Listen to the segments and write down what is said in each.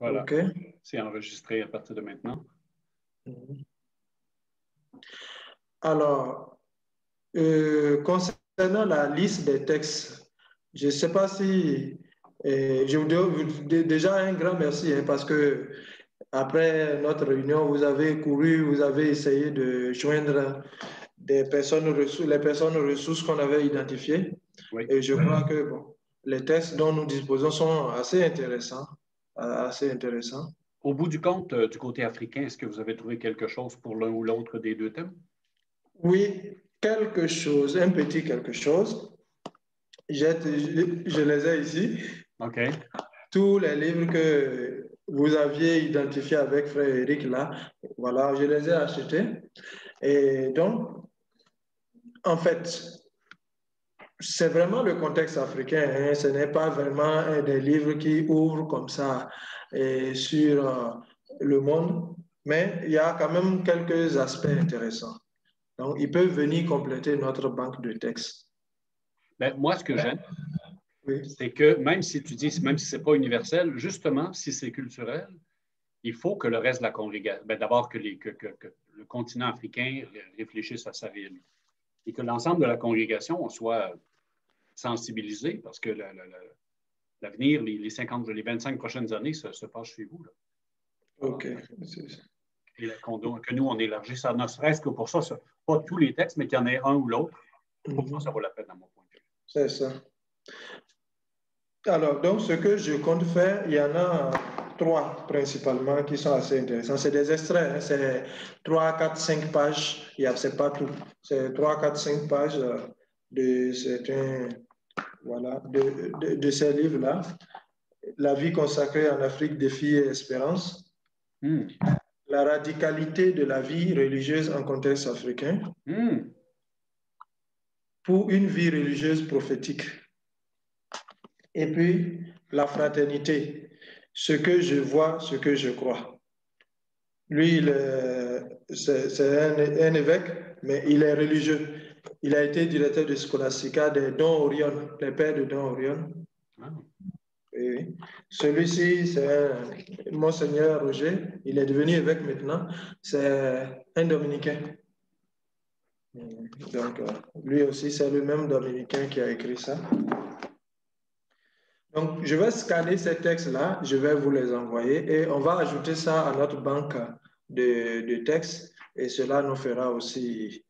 Voilà. OK. C'est enregistré à partir de maintenant. Alors, concernant la liste des textes, je ne sais pas si je vous dis déjà un grand merci hein, parce que après notre réunion, vous avez couru, vous avez essayé de joindre les personnes ressources qu'on avait identifiées. Oui. Et je crois que bon, les textes dont nous disposons sont assez intéressants. Au bout du compte, du côté africain, est-ce que vous avez trouvé quelque chose pour l'un ou l'autre des deux thèmes? Oui, quelque chose, un petit quelque chose. Je les ai ici. OK. Tous les livres que vous aviez identifiés avec Frère Eric, là, voilà, je les ai achetés. Et donc, en fait, c'est vraiment le contexte africain. Hein. Ce n'est pas vraiment des livres qui ouvrent comme ça sur le monde, mais il y a quand même quelques aspects intéressants. Donc, ils peuvent venir compléter notre banque de textes. Ben, moi, ce que j'aime, oui. c'est que même si tu dis, même si ce n'est pas universel, justement, si c'est culturel, il faut que le reste de la congrégation, ben, d'abord que le continent africain réfléchisse à sa réalité et que l'ensemble de la congrégation soit sensibilisé parce que l'avenir, les 25 prochaines années se passe chez vous. Là. OK. Et que nous, on élargisse ça, ne serait-ce que pour ça, pas tous les textes, mais qu'il y en ait un ou l'autre. Pour ça, ça vaut la peine à mon point de vue. C'est ça. Alors, donc, ce que je compte faire, il y en a 3 principalement qui sont assez intéressants. C'est des extraits, hein, c'est 3, 4, 5 pages. C'est pas tout. C'est 3, 4, 5 pages de certains, voilà, de ces livres-là. La vie consacrée en Afrique, défis et espérance. La radicalité de la vie religieuse en contexte africain. Pour une vie religieuse prophétique. Et puis, la fraternité, ce que je vois, ce que je crois. Lui, c'est un évêque, mais il est religieux. Il a été directeur de Scholastica des Dons Orion, les pères de Dons Orion. Oui. Celui-ci, c'est Monseigneur Roger. Il est devenu évêque maintenant. C'est un dominicain. Donc, lui aussi, c'est le même dominicain qui a écrit ça. Donc, je vais scanner ces textes-là, je vais vous les envoyer et on va ajouter ça à notre banque de textes et cela nous fera aussi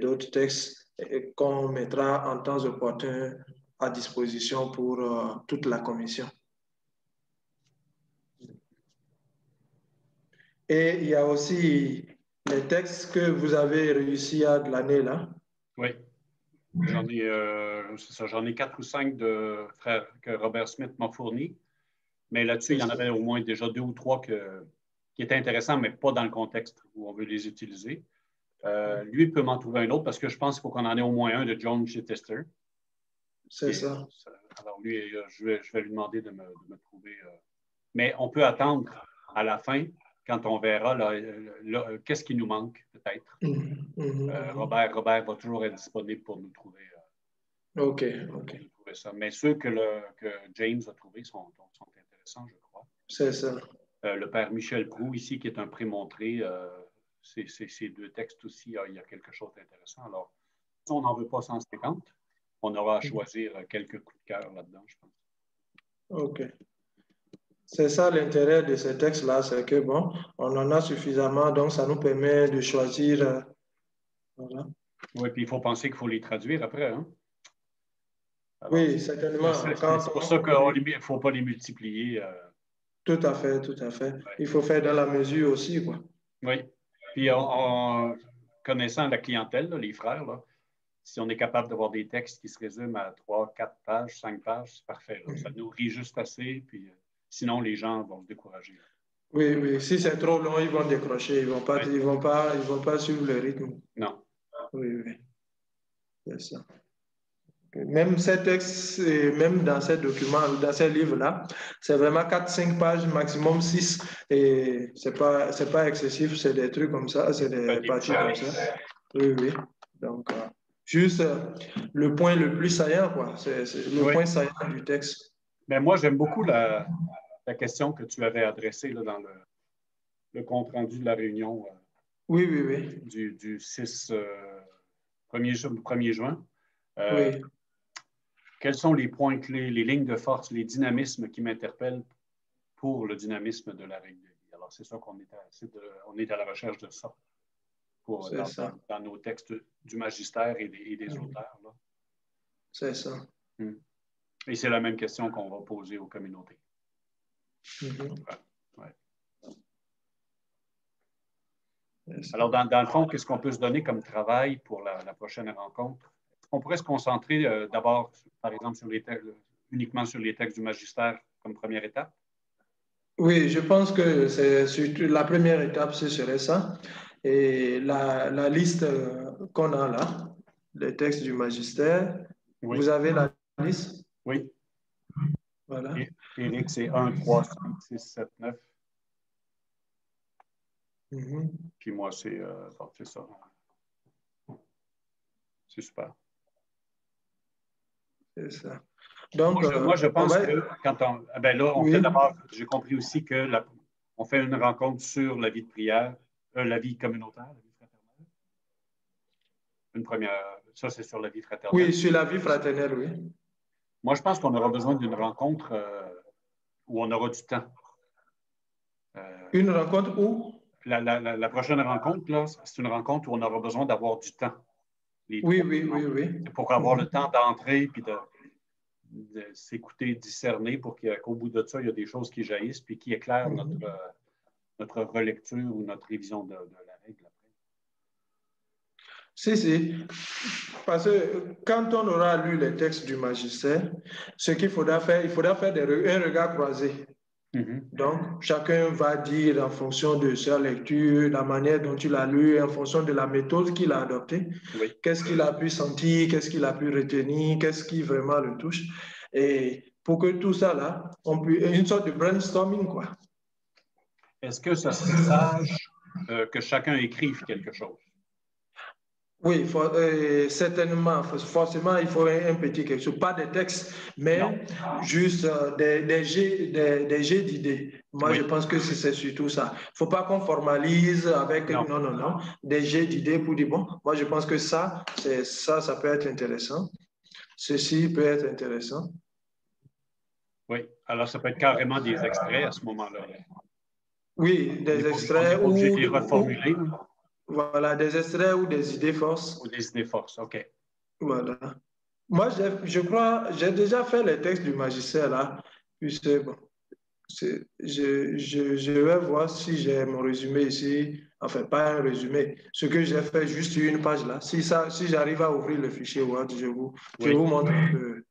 d'autres textes qu'on mettra en temps opportun à disposition pour toute la commission. Et il y a aussi les textes que vous avez réussi à glaner là. Oui. J'en ai 4 ou 5 de frères que Robert Smith m'a fourni. Mais là-dessus, il y en avait au moins déjà 2 ou 3 qui étaient intéressants, mais pas dans le contexte où on veut les utiliser. Lui peut m'en trouver un autre parce que je pense qu'il faut qu'on en ait au moins un de John Chichester. C'est ça. Alors lui, je vais lui demander de me trouver. Mais on peut attendre à la fin, quand on verra qu'est-ce qui nous manque, peut-être. Robert va toujours être disponible pour nous trouver. OK. Trouver ça. Mais ceux que James a trouvés sont intéressants, je crois. C'est ça. Le père Michel Proux, ici, qui est un prémontré, ces 2 textes aussi, il y a quelque chose d'intéressant. Alors, si on n'en veut pas 150, on aura à choisir quelques coups de cœur là-dedans, je pense. OK. C'est ça l'intérêt de ces textes-là, c'est que, bon, on en a suffisamment, donc ça nous permet de choisir. Voilà. Oui, puis il faut penser qu'il faut les traduire après. Hein? Alors, oui, certainement. C'est pour ça qu'il ne faut pas les multiplier. Tout à fait. Ouais. Il faut faire dans la mesure aussi, quoi. Oui. Puis, en connaissant la clientèle, là, les frères, là, si on est capable d'avoir des textes qui se résument à 3, 4 pages, 5 pages, c'est parfait. Là. Ça nourrit juste assez, puis sinon, les gens vont se décourager. Oui. Si c'est trop long, ils vont décrocher. Ils vont pas suivre le rythme. Non. Oui. C'est ça. Même ces textes, même dans ces documents, dans ces livres-là, c'est vraiment 4-5 pages, maximum 6. Et c'est pas excessif, c'est des trucs comme ça, c'est des parties comme ça. Oui. Donc, juste le point le plus saillant, quoi. C'est le point saillant du texte. Mais moi, j'aime beaucoup la la question que tu avais adressée là, dans le compte-rendu de la réunion Oui, oui, oui. du 1er juin. Oui. Quels sont les points clés, les lignes de force, les dynamismes qui m'interpellent pour le dynamisme de la règle de vie? Alors, c'est ça qu'on est on est à la recherche de ça, dans nos textes du magistère et des auteurs. C'est ça. Et c'est la même question qu'on va poser aux communautés. Ouais. Alors, dans le fond, qu'est-ce qu'on peut se donner comme travail pour la prochaine rencontre? On pourrait se concentrer d'abord, par exemple, uniquement sur les textes du magistère comme première étape? Oui, je pense que c'est surtout la première étape, ce serait ça. Et la liste qu'on a là, les textes du magistère, Oui. vous avez la liste? Oui. Voilà. Éric, c'est 1, 3, 5, 6, 7, 9. Puis moi, c'est ça. C'est super. C'est ça. Donc, moi, je pense que quand on fait d'abord, j'ai compris aussi que on fait une rencontre sur la vie de prière, la vie communautaire, la vie fraternelle. Une première, ça c'est sur la vie fraternelle. Oui, sur la vie fraternelle, oui. Moi, je pense qu'on aura besoin d'une rencontre où on aura du temps. Une rencontre où? La prochaine rencontre, là, c'est une rencontre où on aura besoin d'avoir du temps. Oui. Pour avoir le temps d'entrer puis de s'écouter, discerner pour qu'au bout de ça, il y a des choses qui jaillissent puis qui éclairent notre relecture ou notre révision de la règle. Si. Parce que quand on aura lu les textes du magistère, ce qu'il faudra faire, il faudra faire un regard croisé. Donc, chacun va dire en fonction de sa lecture, la manière dont il a lu, en fonction de la méthode qu'il a adoptée, qu'est-ce qu'il a pu sentir, qu'est-ce qu'il a pu retenir, qu'est-ce qui vraiment le touche. Et pour que tout ça, là, on puisse, une sorte de brainstorming, quoi. Est-ce que ça serait sage que chacun écrive quelque chose? Oui, certainement. Forcément, il faut un petit quelque chose. Pas de texte, mais juste des jets d'idées. Moi, je pense que c'est surtout ça. Il ne faut pas qu'on formalise avec... Non. Des jets d'idées pour dire, bon, moi, je pense que ça peut être intéressant. Ceci peut être intéressant. Oui, alors ça peut être carrément des extraits à ce moment-là. Oui, des extraits ou... obligé de les reformuler. Voilà, des extraits ou des idées forces. Ou des idées forces, OK. Voilà. Moi, je crois, j'ai déjà fait les textes du magistère là. Puis bon, je vais voir si j'ai mon résumé ici. Enfin, pas un résumé. Ce que j'ai fait juste une page là. Si j'arrive à ouvrir le fichier Word, je vous montre un peu.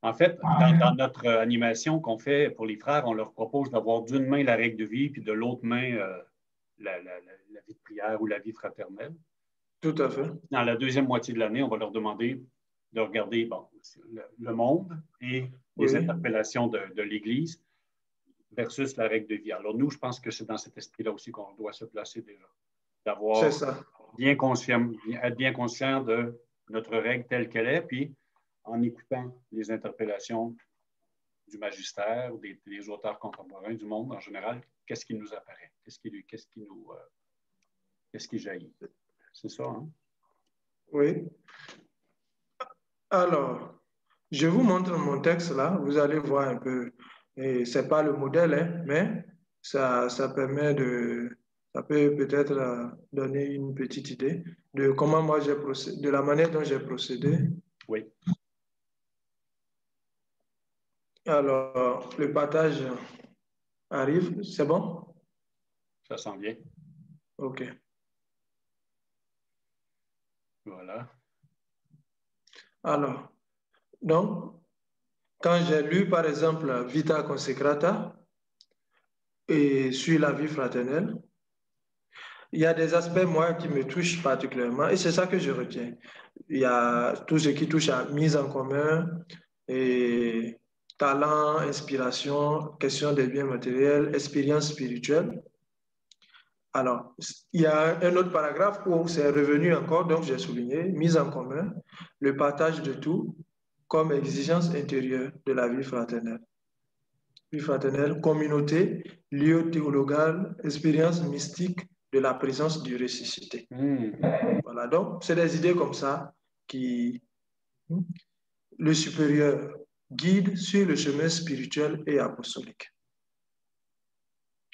En fait, dans notre animation qu'on fait pour les frères, on leur propose d'avoir d'une main la règle de vie, puis de l'autre main la vie de prière ou la vie fraternelle. Tout à fait. Dans la deuxième moitié de l'année, on va leur demander de regarder le monde et les interpellations de l'Église versus la règle de vie. Alors nous, je pense que c'est dans cet esprit-là aussi qu'on doit se placer déjà. D'avoir être bien conscient de notre règle telle qu'elle est, puis en écoutant les interpellations du magistère, des auteurs contemporains du monde en général, qu'est-ce qui nous apparaît? Qu'est-ce qui jaillit? C'est ça, hein? Oui. Alors, je vous montre mon texte là, vous allez voir un peu. Et ce n'est pas le modèle, hein, mais ça permet ça peut peut-être donner une petite idée de comment moi j'ai procédé, de la manière dont j'ai procédé. Oui. Alors, le partage arrive, c'est bon? Ça sent bien. OK. Voilà. Alors, donc, quand j'ai lu, par exemple, Vita Consecrata et sur la vie fraternelle, il y a des aspects, moi, qui me touchent particulièrement et c'est ça que je retiens. Il y a tout ce qui touche à mise en commun et talent, inspiration, question des biens matériels, expérience spirituelle. Alors, il y a un autre paragraphe où c'est revenu encore, donc j'ai souligné, mise en commun, le partage de tout comme exigence intérieure de la vie fraternelle. vie fraternelle, communauté, lieu théologal, expérience mystique de la présence du ressuscité. Voilà, donc c'est des idées comme ça qui, le supérieur guide sur le chemin spirituel et apostolique.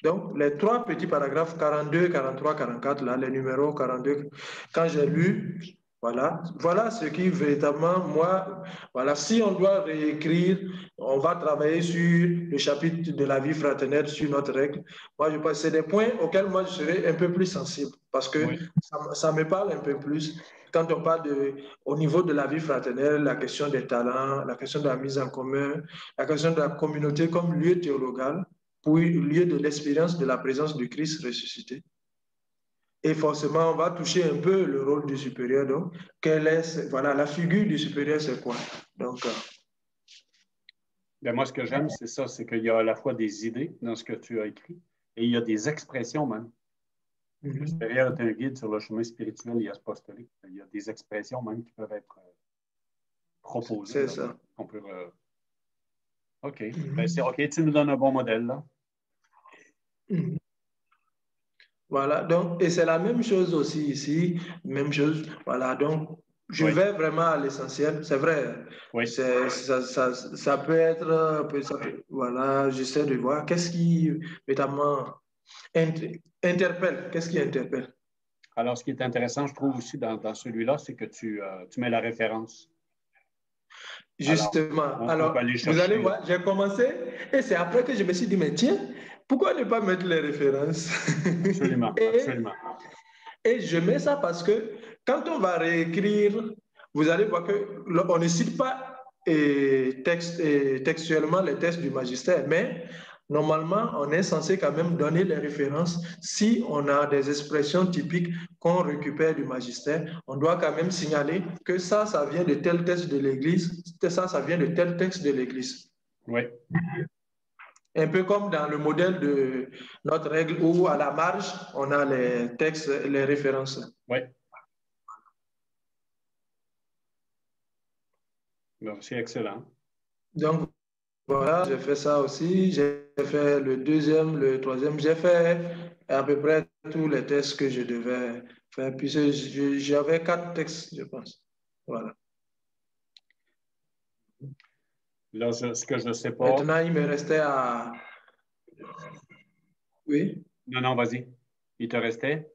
Donc, les trois petits paragraphes, 42, 43, 44, là, les numéros 42, quand j'ai lu, voilà ce qui véritablement, moi, voilà, si on doit réécrire, on va travailler sur le chapitre de la vie fraternelle, sur notre règle. Moi, je pense que c'est des points auxquels moi, je serais un peu plus sensible parce que oui. ça me parle un peu plus. Quand on parle au niveau de la vie fraternelle, la question des talents, la question de la mise en commun, la question de la communauté comme lieu théologal, pour lieu de l'expérience de la présence du Christ ressuscité. Et forcément, on va toucher un peu le rôle du supérieur. Donc, voilà, la figure du supérieur, c'est quoi? Donc, Ben, moi, ce que j'aime, c'est ça, c'est qu'il y a à la fois des idées dans ce que tu as écrit et il y a des expressions même. Le supérieur est un guide sur le chemin spirituel et apostolique. Il y a des expressions même qui peuvent être proposées. c'est Là, ça. on peut, OK. Ben, c'est OK, tu nous donnes un bon modèle, là. Voilà, donc, et c'est la même chose aussi ici, même chose. Voilà, donc, je Oui. vais vraiment à l'essentiel. C'est vrai, Oui. ça peut être, voilà, j'essaie de voir qu'est-ce qui, notamment, interpelle, qu'est-ce qui interpelle. Alors, ce qui est intéressant, je trouve aussi dans celui-là, c'est que tu mets la référence. Alors, Justement, on peut alors, aller vous allez chercher. voir, j'ai commencé et c'est après que je me suis dit, mais tiens, pourquoi ne pas mettre les références? Absolument, et, absolument. et je mets ça parce que quand on va réécrire, vous allez voir qu'on ne cite pas textuellement les textes du magistère, mais normalement, on est censé quand même donner les références. Si on a des expressions typiques qu'on récupère du magistère, on doit quand même signaler que ça vient de tel texte de l'Église, ça vient de tel texte de l'Église. Oui. Un peu comme dans le modèle de notre règle où à la marge, on a les textes, les références. Oui. C'est excellent. Donc, voilà, j'ai fait ça aussi. J'ai fait le deuxième, le troisième. J'ai fait à peu près tous les tests que je devais faire. Puis j'avais 4 textes, je pense. Voilà. Là, ce que je ne sais pas. Maintenant, il me restait à... Oui. Non, non, vas-y. Il te restait?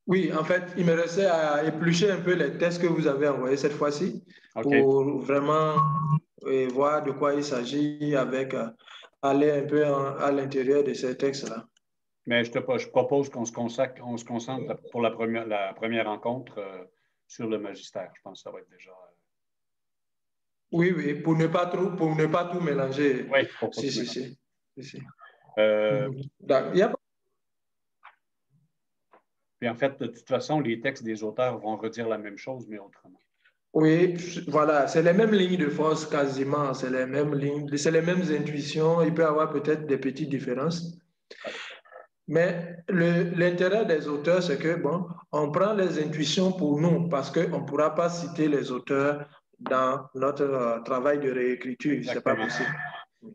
Oui, en fait, il me restait à éplucher un peu les tests que vous avez envoyés cette fois-ci OK. pour vraiment voir de quoi il s'agit avec aller un peu à l'intérieur de ces textes-là. Mais je propose on se concentre pour la première rencontre sur le magistère. Je pense que ça va être déjà. Oui, oui, pour ne pas tout mélanger. Oui, pour pas Si, tout si, mélanger. si. Si. Euh, Il y a... Puis en fait, de toute façon, les textes des auteurs vont redire la même chose, mais autrement. Oui, voilà, c'est les mêmes lignes de force quasiment, c'est les mêmes lignes, c'est les mêmes intuitions. Il peut y avoir peut-être des petites différences. Ouais. Mais l'intérêt des auteurs, c'est que, bon, on prend les intuitions pour nous parce qu'on ne pourra pas citer les auteurs dans notre travail de réécriture. C'est pas Exactement. possible.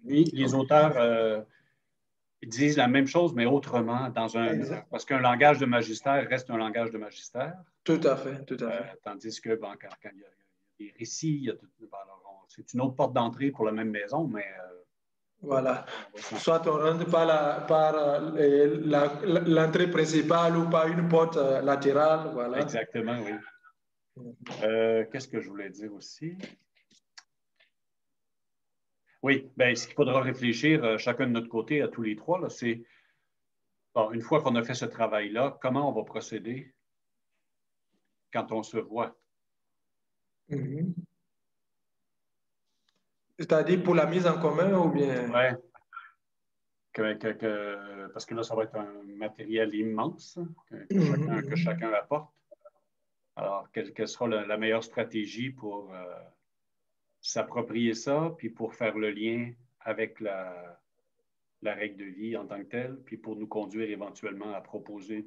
Puis les Donc, auteurs disent la même chose, mais autrement, exact. parce qu'un langage de magistère reste un langage de magistère, Tout à fait, tout à fait. tandis que bon, quand il y a des récits, c'est une autre porte d'entrée pour la même maison, mais Voilà. on va Soit on rentre par l'entrée principale ou par une porte latérale. Voilà. exactement, oui. Qu'est-ce que je voulais dire aussi? Oui, bien, ce qu'il faudra réfléchir chacun de notre côté, à tous les trois, là, c'est, bon, une fois qu'on a fait ce travail-là, comment on va procéder quand on se voit? Mhm. C'est-à-dire pour la mise en commun ou bien... Ouais, parce que là, ça va être un matériel immense que Mhm. chacun apporte. Alors, quelle sera la meilleure stratégie pour s'approprier ça, puis pour faire le lien avec la règle de vie en tant que telle, puis pour nous conduire éventuellement à proposer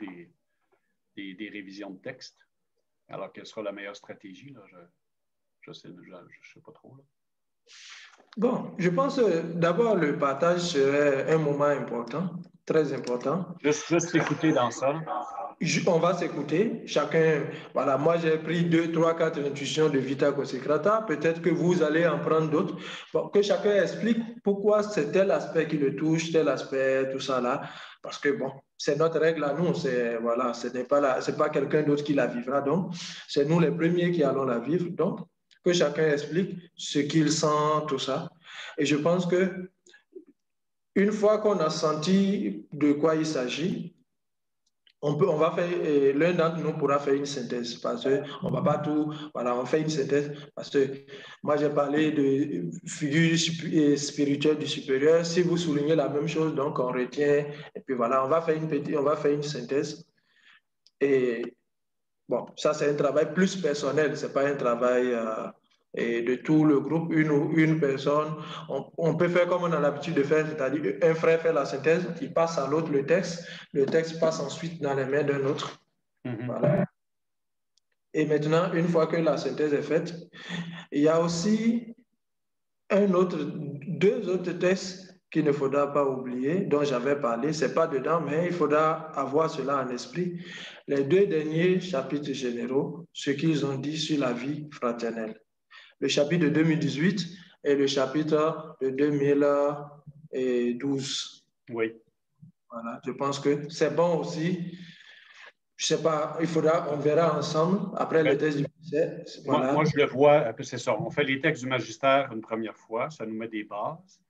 des révisions de texte. Alors, quelle sera la meilleure stratégie? Là? Je sais pas trop. Là. Bon, je pense d'abord le partage serait un moment important, très important. Juste écouter dans ça. On va s'écouter, chacun, voilà, moi j'ai pris 2, 3, 4 intuitions de Vita Consecrata, peut-être que vous allez en prendre d'autres, bon, que chacun explique pourquoi c'est tel aspect qui le touche, tel aspect, tout ça là, parce que bon, c'est notre règle à nous, c'est voilà, ce n'est pas là, c'est pas quelqu'un d'autre qui la vivra, donc c'est nous les premiers qui allons la vivre, donc que chacun explique ce qu'il sent, tout ça, et je pense que une fois qu'on a senti de quoi il s'agit, on va faire, l'un d'entre nous pourra faire une synthèse parce qu'on ne va pas tout, voilà, on fait une synthèse parce que moi j'ai parlé de figure spirituelle du supérieur. Si vous soulignez la même chose, donc on retient, et puis voilà, on va faire une synthèse. Et bon, ça c'est un travail plus personnel, c'est pas un travail et de tout le groupe, une personne. On peut faire comme on a l'habitude de faire, c'est-à-dire un frère fait la synthèse, il passe à l'autre le texte passe ensuite dans les mains d'un autre. Voilà. Et maintenant, une fois que la synthèse est faite, il y a aussi deux autres textes qu'il ne faudra pas oublier, dont j'avais parlé. Ce n'est pas dedans, mais il faudra avoir cela en esprit. Les deux derniers chapitres généraux, ce qu'ils ont dit sur la vie fraternelle. Le chapitre de 2018 et le chapitre de 2012. Oui. Voilà, je pense que c'est bon aussi. Je ne sais pas, on verra ensemble après le test du magistère. Voilà. Moi, je le vois, c'est ça. On fait les textes du magistère une première fois, ça nous met des bases.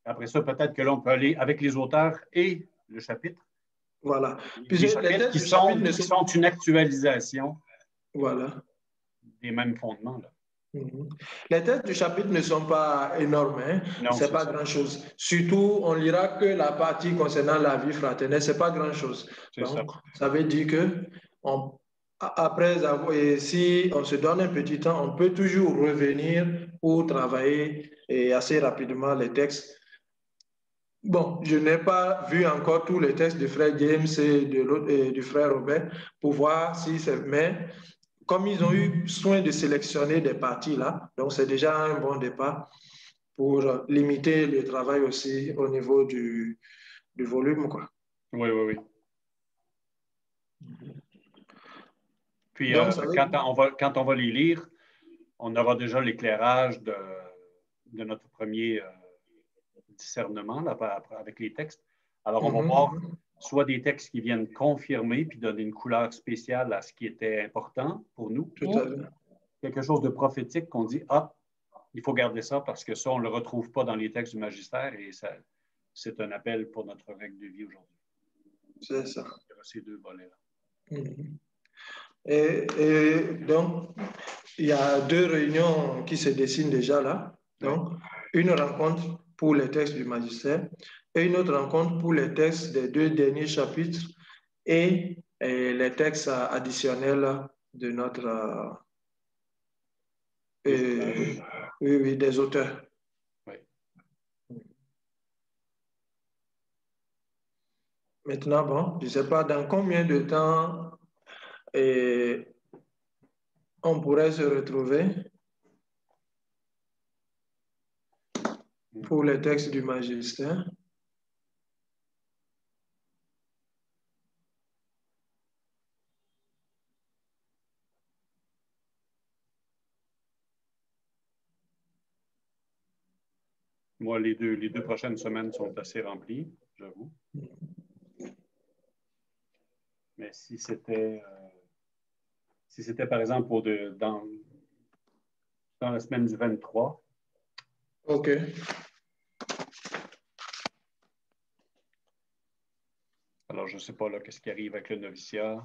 Après ça, peut-être que là, on peut aller avec les auteurs et le chapitre. Voilà. Puis les chapitres qui sont une actualisation voilà. des mêmes fondements. Là. Les textes du chapitre ne sont pas énormes, hein? Ce n'est pas grand-chose. Surtout, on lira que la partie concernant la vie fraternelle, ce n'est pas grand-chose. Donc, ça veut dire que après avoir, si on se donne un petit temps, on peut toujours revenir pour travailler assez rapidement les textes. Bon, je n'ai pas vu encore tous les textes du frère James et du frère Robert pour voir si c'est... Mais comme ils ont eu soin de sélectionner des parties là, donc c'est déjà un bon départ pour limiter le travail aussi au niveau du volume, quoi. Oui, oui, oui. Puis, donc, quand on va les lire, on aura déjà l'éclairage de notre premier discernement là, avec les textes. Alors, on va voir soit des textes qui viennent confirmer puis donner une couleur spéciale à ce qui était important pour nous, tout à fait. Quelque chose de prophétique qu'on dit, il faut garder ça parce que ça, on ne le retrouve pas dans les textes du magistère et c'est un appel pour notre règle de vie aujourd'hui. C'est ça. Il y aura ces deux volets-là. Et donc, il y a deux réunions qui se dessinent déjà là. Donc, une rencontre pour les textes du magistère et une autre rencontre pour les textes des deux derniers chapitres et les textes additionnels de notre... oui, des auteurs. Oui. Maintenant, bon, je ne sais pas dans combien de temps on pourrait se retrouver pour les textes du magistère. Moi, les deux prochaines semaines sont assez remplies, j'avoue. Mais si c'était, par exemple, dans la semaine du 23. OK. Alors, je ne sais pas là, qu'est-ce qui arrive avec le noviciat.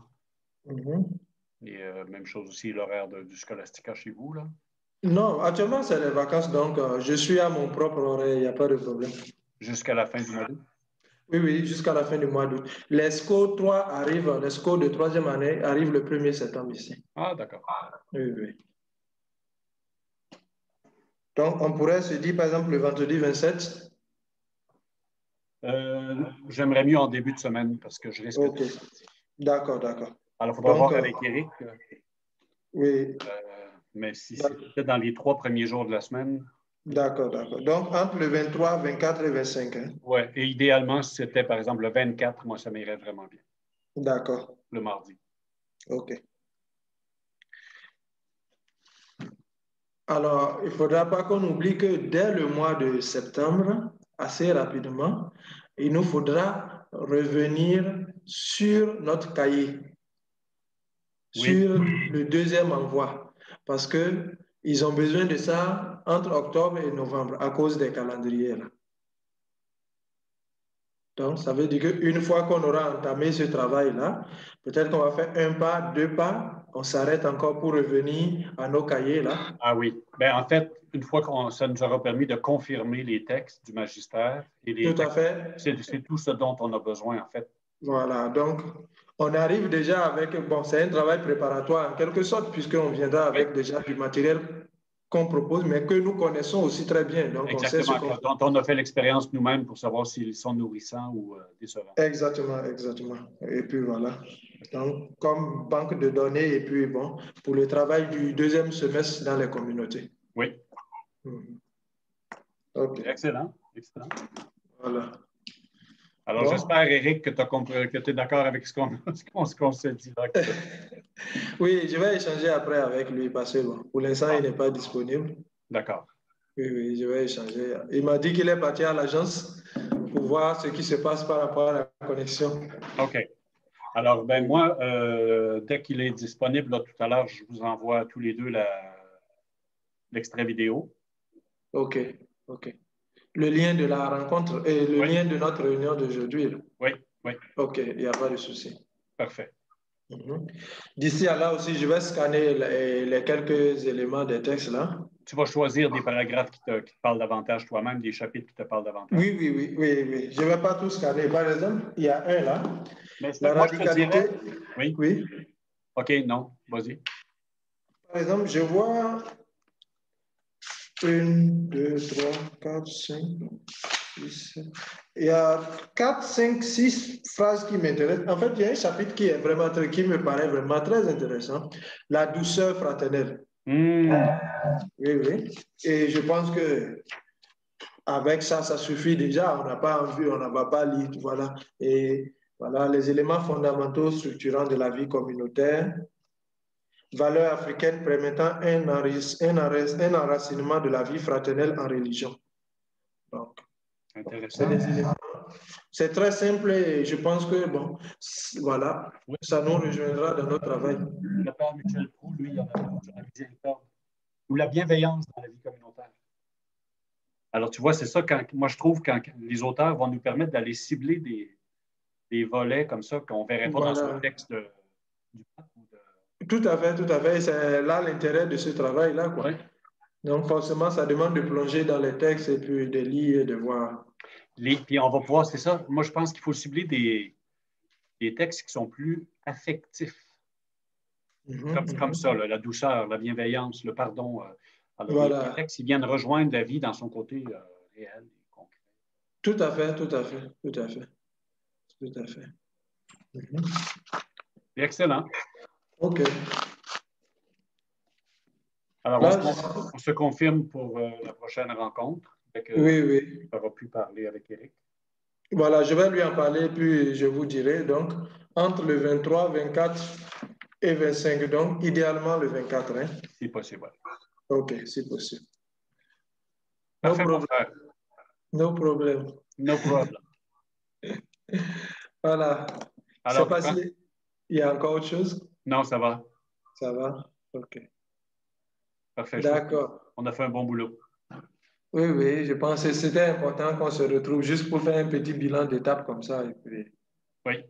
Et même chose aussi, l'horaire du Scholastica chez vous, là. Non, actuellement, c'est les vacances, donc je suis à mon propre horaire, il n'y a pas de problème. Jusqu'à la fin du mois d'août? Oui, jusqu'à la fin du mois d'août. Les SCO 3 arrivent, les SCO de troisième année arrivent le 1er septembre ici. Ah, d'accord. Oui. Donc, on pourrait se dire, par exemple, le vendredi 27. J'aimerais mieux en début de semaine parce que je risque OK. D'accord. Alors, il faudra voir avec Eric. Oui. Mais si c'était dans les 3 premiers jours de la semaine. D'accord, d'accord. Donc, entre le 23, 24 et 25. Hein? Oui, et idéalement, si c'était par exemple le 24, moi, ça m'irait vraiment bien. D'accord. Le mardi. OK. Alors, il ne faudra pas qu'on oublie que dès le mois de septembre, assez rapidement, il nous faudra revenir sur notre cahier, Oui, sur le deuxième envoi, parce qu'ils ont besoin de ça entre octobre et novembre à cause des calendriers. Là. Donc, ça veut dire qu'une fois qu'on aura entamé ce travail-là, peut-être qu'on va faire un pas, deux pas, on s'arrête encore pour revenir à nos cahiers là. ah oui. Ben, en fait, une fois que ça nous aura permis de confirmer les textes du magistère et les Tout à textes, fait. c'est tout ce dont on a besoin, en fait. Voilà, donc on arrive déjà avec, bon, c'est un travail préparatoire en quelque sorte, puisqu'on viendra Oui, avec déjà du matériel qu'on propose, mais que nous connaissons aussi très bien. Donc on sait ce exactement. qu'on Dont on a fait l'expérience nous-mêmes pour savoir s'ils sont nourrissants ou décevants. Exactement, exactement. Et puis voilà. Donc, comme banque de données, et puis bon, pour le travail du deuxième semestre dans les communautés. Oui, Mhm. OK, excellent, excellent. voilà. Alors, Bon. j'espère, Eric, que tu es d'accord avec ce qu'on s'est dit là. Oui, je vais échanger après avec lui parce que bon, pour l'instant, il Bon, n'est pas disponible. d'accord. Oui, oui, je vais échanger. Il m'a dit qu'il est parti à l'agence pour voir ce qui se passe par rapport à la connexion. OK. Alors, ben Oui. moi, dès qu'il est disponible, là, tout à l'heure, je vous envoie tous les deux l'extrait vidéo. OK, OK. Le lien de la rencontre et le Oui, lien de notre réunion d'aujourd'hui. Là. oui, oui. OK, il n'y a pas de souci. Parfait. Mhm. D'ici à là aussi, je vais scanner les quelques éléments des textes là. Tu vas choisir des paragraphes qui te parlent davantage toi-même, des chapitres qui te parlent davantage. Oui, oui, oui, oui, oui. Je ne vais pas tout scanner. Par exemple, il y a un là. Mais La moi, je te radicalité. dirais, oui, Oui. OK, non, vas-y. Par exemple, je vois une, deux, trois, quatre, cinq, six. Il y a 4, 5, 6 phrases qui m'intéressent. En fait, il y a un chapitre qui est vraiment qui me paraît vraiment très intéressant. La douceur fraternelle. Oui, oui. Et je pense que avec ça, ça suffit déjà. On n'a pas envie, on n'a pas lire, voilà. Et voilà les éléments fondamentaux structurants de la vie communautaire. Valeurs africaines permettant un enracinement de la vie fraternelle en religion. Donc, c'est Intéressant. des éléments. C'est très simple et je pense que, bon, voilà, Oui. ça nous rejoindra dans notre travail. Le père Michel Proulx, lui, il en a beaucoup sur la miséricorde ou la bienveillance dans la vie communautaire. Alors, tu vois, c'est ça, moi, je trouve, quand les auteurs vont nous permettre d'aller cibler des volets comme ça qu'on ne verrait pas dans un Voilà. texte du pape. Tout à fait, tout à fait. C'est là l'intérêt de ce travail-là, quoi. Oui. Donc, forcément, ça demande de plonger dans les textes et puis de lire et de voir. Puis on va pouvoir, c'est ça, moi, je pense qu'il faut cibler des textes qui sont plus affectifs, comme ça, là, la douceur, la bienveillance, le pardon. Alors, les Voilà. textes, ils viennent rejoindre la vie dans son côté réel et concret. Tout à fait, tout à fait, tout à fait, tout à fait. Excellent. OK. Alors, Là, on se confirme pour la prochaine rencontre, dès que oui, oui. tu auras pu parler avec Eric. Voilà, je vais lui en parler, puis je vous dirai. Donc, entre le 23, 24 et 25, donc, idéalement le 24. Hein? Si possible. OK, c'est possible. No Parfait, mon problem. frère. No problem. No problem. Voilà. Je ne sais Alors, pas s'il y a encore autre chose. non, ça va. Ça va? OK. Parfait. Je trouve D'accord. qu'on a fait un bon boulot. Oui, oui, je pense que c'était important qu'on se retrouve juste pour faire un petit bilan d'étape comme ça. Et puis... Oui.